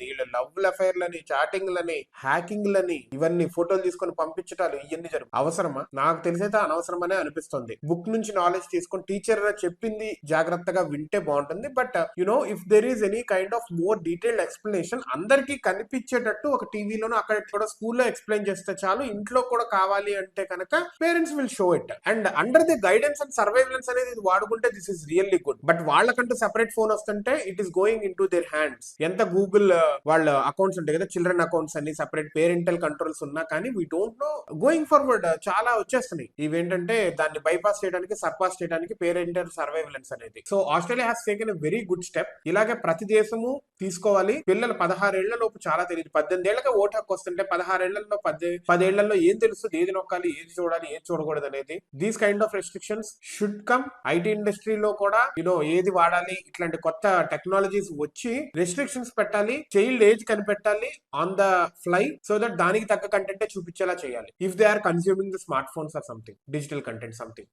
వీళ్ళ లవ్ అఫైర్లని, చాటింగ్లని, హ్యాకింగ్లని, ఇవన్నీ ఫోటోలు తీసుకొని పంపించటాలు ఇవన్నీ జరుగు అవసరమా? నాకు తెలిసైతే అనవసరమనే అనిపిస్తుంది. బుక్ నుంచి నాలెడ్జ్ తీసుకొని టీచర్ చెప్పింది జాగ్రత్తగా వింటే బాగుంటుంది. But if there is any kind of more detailed explanation అందరికి కనిపించేటట్టు ఒక టీవీలోనో అక్కడ కూడా స్కూల్లో ఎక్స్ప్లెయిన్ చేస్తే చాలు. ఇంట్లో కూడా కావాలి అంటే కనుక parents will show it. And under the guidance and surveillance అనేది ఇది వాడుకుంటే this is really good. But వాళ్ళకంటూ సెపరేట్ ఫోన్ వస్తుంటే it is going in to their hands. ఎంత గూగుల్ వాళ్ళ అకౌంట్స్ ఉంటాయి కదా, చిల్డ్రన్ అకౌంట్స్ అన్ని సెపరేట్ పేరెంటల్ కంట్రోల్స్ ఉన్నా కానీ we don't know going forward చాలా వచ్చేస్తున్నాయి. ఇవేంటంటే దాన్ని బైపాస్ చేయడానికి, సర్పాస్ చేయడానికి పేరెంటల్ సర్వైలెన్స్ అనేది. So Australia has taken a very good step. ఇలాగే ప్రతి దేశము తీసుకోవాలి. పిల్లలు 16 ఏళ్ల లోపు చాలా తెలియదు. 18 ఏళ్ళకే ఓటు హక్కు వస్తుంటే 16 ఏళ్లలో 10 ఏళ్లలో ఏం తెలుస్తుంది, ఏది నొక్కాలి, ఏది చూడాలి, ఏది చూడకూడదు అనేది. These kind of restrictions should come. IT ఇండస్ట్రీలో కూడా ఏది వాడాలి, ఇట్లాంటి కొత్త టెక్నాలజీస్ వచ్చి రెస్ట్రిక్షన్స్ పెట్టాలి. చైల్డ్ ఏజ్ కనిపెట్టాలి on the fly, so that దానికి తగ్గ కంటెంట్ చూపించేలా చేయాలి. If they are consuming the smartphones or something, digital content something.